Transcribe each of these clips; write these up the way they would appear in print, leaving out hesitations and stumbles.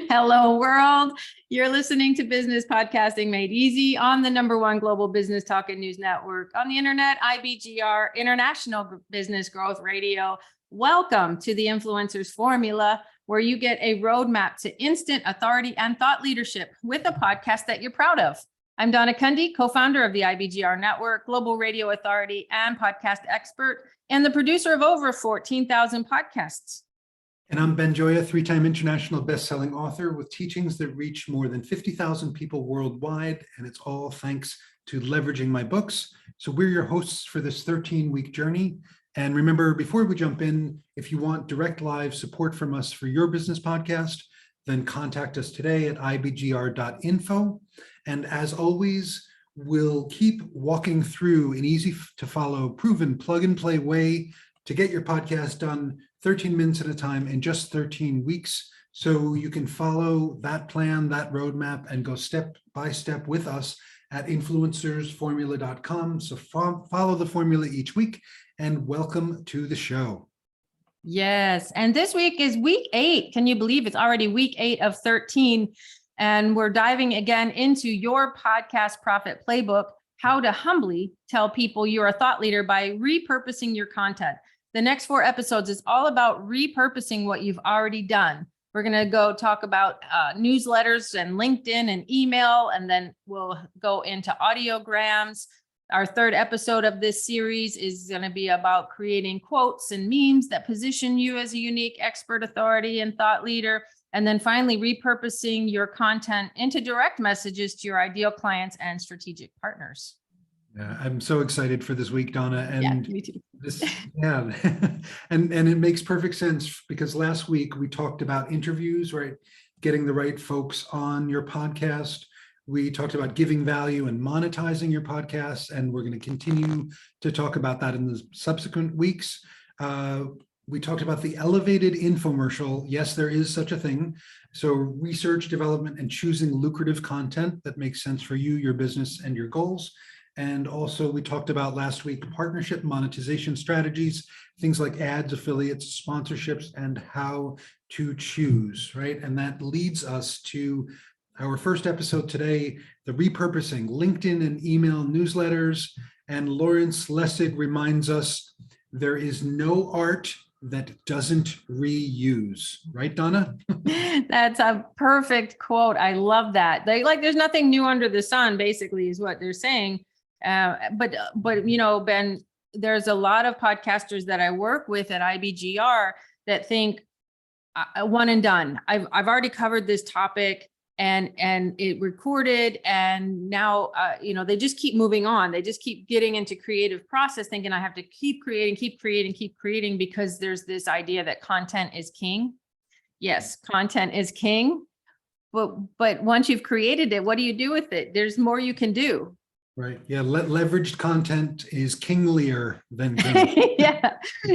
Hello, world. You're listening to Business Podcasting Made Easy on the #1 global business talk and news network on the internet, IBGR, International Business Growth Radio. Welcome to the Influencers Formula, where you get a roadmap to instant authority and thought leadership with a podcast that you're proud of. I'm Donna Cundy, co-founder of the IBGR Network, global radio authority and podcast expert, and the producer of over 14,000 podcasts. And I'm Ben Joya, 3-time international best-selling author with teachings that reach more than 50,000 people worldwide. And it's all thanks to leveraging my books. So we're your hosts for this 13-week journey. And remember, before we jump in, if you want direct live support from us for your business podcast, then contact us today at ibgr.info. And as always, we'll keep walking through an easy to follow, proven plug-and-play way to get your podcast done 13 minutes at a time in just 13 weeks. So you can follow that plan, that roadmap, and go step by step with us at influencersformula.com. So follow the formula each week, and welcome to the show. Yes. And this week is week 8. Can you believe it's already week 8 of 13? And we're diving again into your podcast profit playbook, how to humbly tell people you're a thought leader by repurposing your content. The next 4 episodes is all about repurposing what you've already done. We're going to go talk about newsletters and LinkedIn and email, and then we'll go into audiograms. Our 3rd episode of this series is going to be about creating quotes and memes that position you as a unique expert, authority, and thought leader. And then finally, repurposing your content into direct messages to your ideal clients and strategic partners. Yeah, I'm so excited for this week, Donna. And yeah, me too. and it makes perfect sense because last week we talked about interviews, right? Getting the right folks on your podcast. We talked about giving value and monetizing your podcast, and we're going to continue to talk about that in the subsequent weeks. We talked about the elevated infomercial. Yes, there is such a thing. So research, development, and choosing lucrative content that makes sense for you, your business, and your goals. And also we talked about last week, partnership monetization strategies, things like ads, affiliates, sponsorships, and how to choose, right? And that leads us to our first episode today, the repurposing LinkedIn and email newsletters. And Lawrence Lessig reminds us there is no art that doesn't reuse, right, Donna? That's a perfect quote. I love that. There's nothing new under the sun, basically, is what they're saying. But you know, Ben, there's a lot of podcasters that I work with at IBGR that think one and done. I've already covered this topic and it recorded, and now they just keep moving on. They just keep getting into creative process, thinking I have to keep creating because there's this idea that content is king. Yes, content is king, but once you've created it, what do you do with it? There's more you can do. Right. Yeah. Leveraged content is kinglier than king.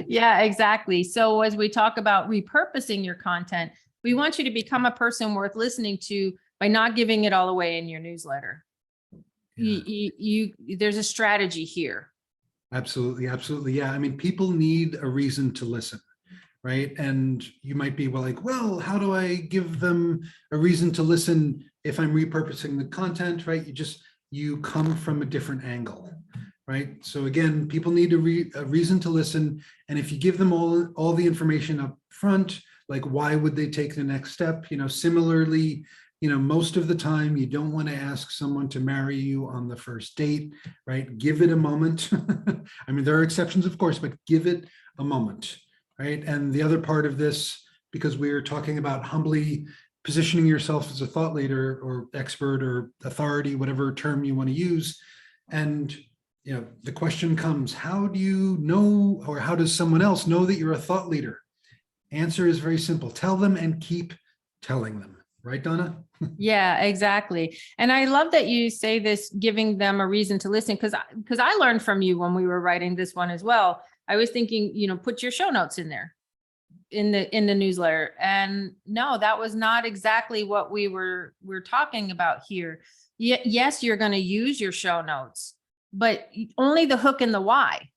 Yeah, exactly. So as we talk about repurposing your content, we want you to become a person worth listening to by not giving it all away in your newsletter. Yeah. There's a strategy here. Absolutely. Absolutely. Yeah. I mean, people need a reason to listen, right? And you might be well, how do I give them a reason to listen if I'm repurposing the content, right? You come from a different angle, right? So again, people need a reason to listen. And if you give them all the information up front, like why would they take the next step? Similarly, most of the time you don't want to ask someone to marry you on the first date, right? Give it a moment. I mean, there are exceptions, of course, but give it a moment, right? And the other part of this, because we're talking about humbly positioning yourself as a thought leader or expert or authority, whatever term you want to use. And the question comes, how do you know, or how does someone else know that you're a thought leader? Answer is very simple. Tell them and keep telling them. Right, Donna? Yeah, exactly. And I love that you say this, giving them a reason to listen, because I learned from you when we were writing this one as well. I was thinking, put your show notes in there. In the newsletter. And no, that was not exactly what we're talking about here. Yes, you're going to use your show notes, but only the hook and the why.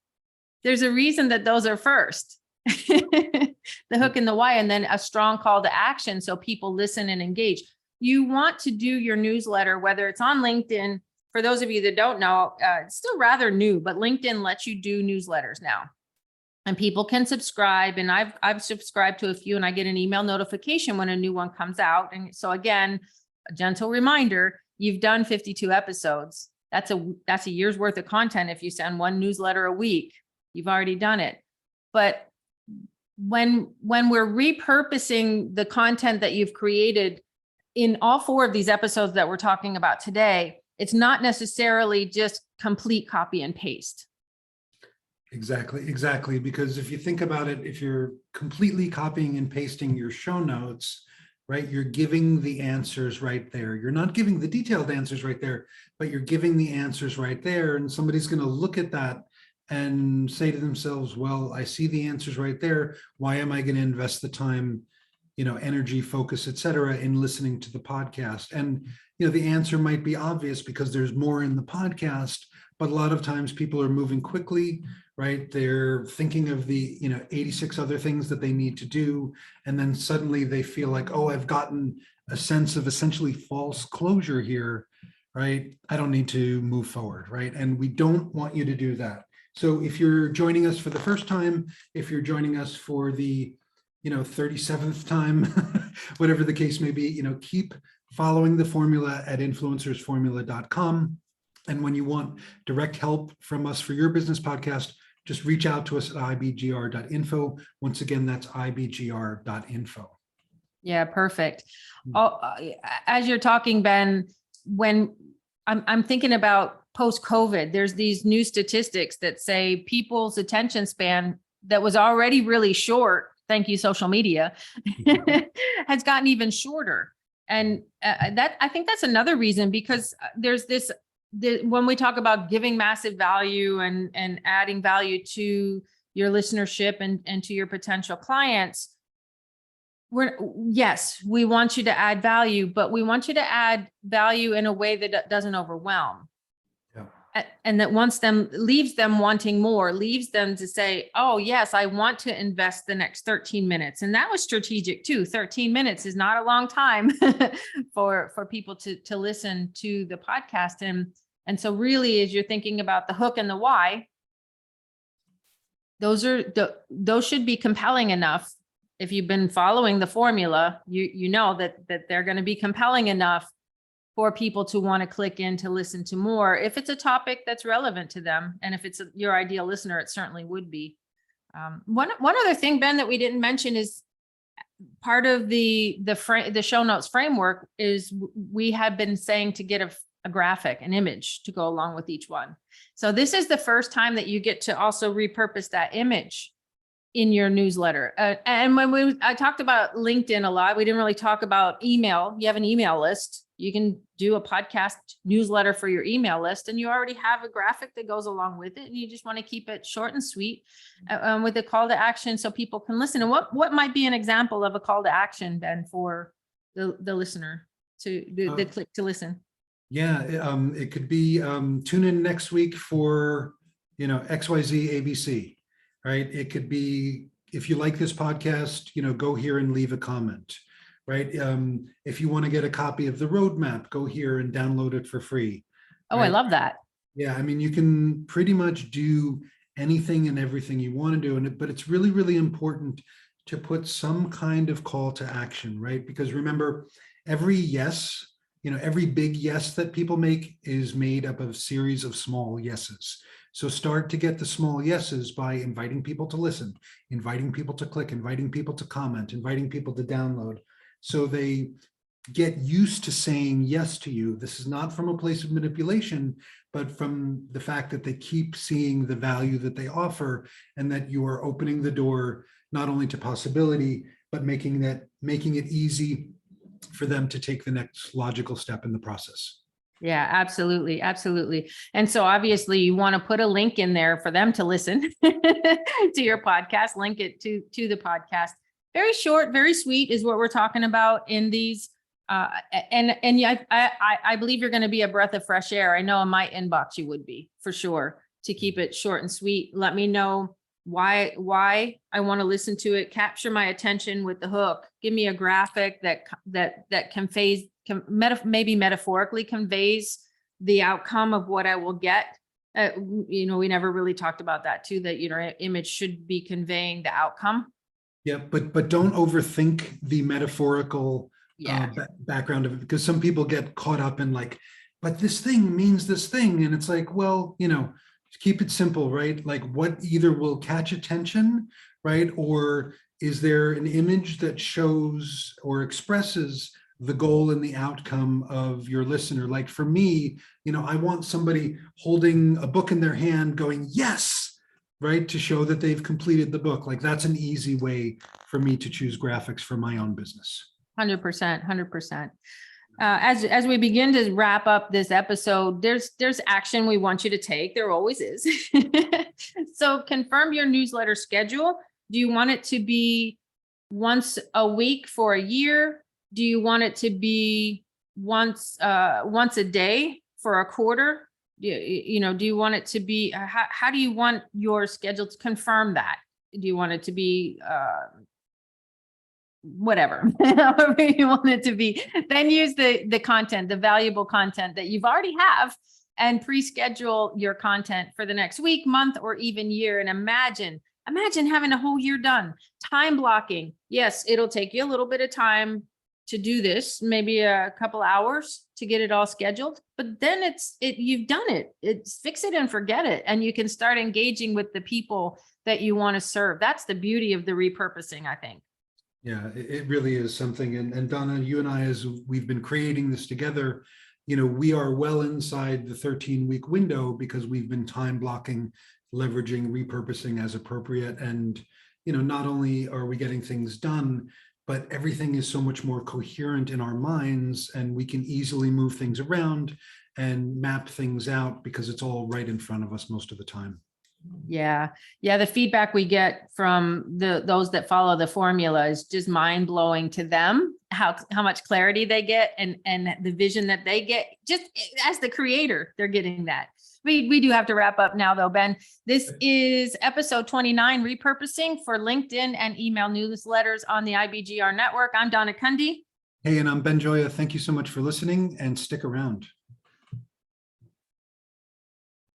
There's a reason that those are first. the hook and the why, and then a strong call to action so people listen and engage. You want to do your newsletter, whether it's on LinkedIn. For those of you that don't know, it's still rather new, but LinkedIn lets you do newsletters now. And people can subscribe, and I've subscribed to a few, and I get an email notification when a new one comes out. And so again, a gentle reminder, you've done 52 episodes. That's a year's worth of content. If you send one newsletter a week, you've already done it. But when we're repurposing the content that you've created in all 4 of these episodes that we're talking about today, it's not necessarily just complete copy and paste. Exactly. Because if you think about it, if you're completely copying and pasting your show notes, right, you're giving the answers right there. You're not giving the detailed answers right there, but you're giving the answers right there. And somebody's going to look at that and say to themselves, well, I see the answers right there. Why am I going to invest the time, energy, focus, et cetera, in listening to the podcast? And, the answer might be obvious because there's more in the podcast, but a lot of times people are moving quickly, right? They're thinking of the, 86 other things that they need to do. And then suddenly they feel like, oh, I've gotten a sense of essentially false closure here, right? I don't need to move forward, right? And we don't want you to do that. So if you're joining us for the first time, if you're joining us for the 37th time, whatever the case may be, keep following the formula at influencersformula.com. And when you want direct help from us for your business podcast, just reach out to us at ibgr.info. Once again, that's ibgr.info. Yeah, perfect. As you're talking, Ben, when I'm thinking about post-COVID, there's these new statistics that say people's attention span that was already really short, thank you, social media, has gotten even shorter. And that, I think that's another reason, because there's this, when we talk about giving massive value and adding value to your listenership and to your potential clients, yes, we want you to add value, but we want you to add value in a way that doesn't overwhelm. And that leaves them wanting more, leaves them to say, oh, yes, I want to invest the next 13 minutes. And that was strategic too. 13 minutes is not a long time for people to listen to the podcast. And so really, as you're thinking about the hook and the why, those should be compelling enough. If you've been following the formula, you know that they're going to be compelling enough for people to want to click in to listen to more. If it's a topic that's relevant to them, and if it's your ideal listener, it certainly would be. One other thing, Ben, that we didn't mention is part of the show notes framework is we have been saying to get a graphic, an image to go along with each one. So this is the first time that you get to also repurpose that image in your newsletter. And when I talked about LinkedIn a lot, we didn't really talk about email. You have an email list. You can do a podcast newsletter for your email list, and you already have a graphic that goes along with it. And you just want to keep it short and sweet with a call to action so people can listen. And what might be an example of a call to action, Ben, for the listener to the click to listen? Yeah, it could be tune in next week for, XYZ ABC, right? It could be, if you like this podcast, go here and leave a comment, right? If you want to get a copy of the roadmap, go here and download it for free. Oh, right? I love that. Yeah, I mean, you can pretty much do anything and everything you want to do, but it's really, really important to put some kind of call to action, right? Because remember, every yes, every big yes that people make is made up of a series of small yeses. So start to get the small yeses by inviting people to listen, inviting people to click, inviting people to comment, inviting people to download. So they get used to saying yes to you. This is not from a place of manipulation, but from the fact that they keep seeing the value that they offer, and that you are opening the door not only to possibility, but making it easy for them to take the next logical step in the process. Yeah, absolutely. Absolutely. And so obviously you want to put a link in there for them to listen to your podcast, link it to the podcast. Very short, very sweet is what we're talking about in these. And I believe you're going to be a breath of fresh air. I know in my inbox you would be, for sure, to keep it short and sweet. Let me know why I want to listen to it, capture my attention with the hook, give me a graphic that conveys, maybe metaphorically conveys the outcome of what I will get. We never really talked about that too, that, image should be conveying the outcome. Yeah, but don't overthink the metaphorical background of it, because some people get caught up in like, but this thing means this thing. And it's like, well, keep it simple, right? Like what either will catch attention, right? Or is there an image that shows or expresses the goal and the outcome of your listener? Like for me, I want somebody holding a book in their hand going, yes, right? To show that they've completed the book. Like that's an easy way for me to choose graphics for my own business. 100%. As we begin to wrap up this episode, there's action we want you to take. There always is. So confirm your newsletter schedule. Do you want it to be once a week for a year? Do you want it to be once a day for a quarter? Do you want it to be, how do you want your schedule to confirm that? Do you want it to be whatever, however you want it to be? Then use the content, the valuable content that you've already have, and pre-schedule your content for the next week, month, or even year. And imagine having a whole year done. Time blocking. Yes, it'll take you a little bit of time to do this, maybe a couple hours to get it all scheduled, but then you've done it. It's fix it and forget it. And you can start engaging with the people that you want to serve. That's the beauty of the repurposing, I think. Yeah, it really is something. And Donna, you and I, as we've been creating this together, we are well inside the 13-week window because we've been time blocking, leveraging, repurposing as appropriate. And, not only are we getting things done, but everything is so much more coherent in our minds, and we can easily move things around and map things out because it's all right in front of us most of the time. Yeah. The feedback we get from those that follow the formula is just mind blowing to them, how much clarity they get and the vision that they get. Just as the creator, they're getting that. We do have to wrap up now though, Ben. This is episode 29, repurposing for LinkedIn and email newsletters on the IBGR network. I'm Donna Cundy. Hey, and I'm Ben Joya. Thank you so much for listening, and stick around.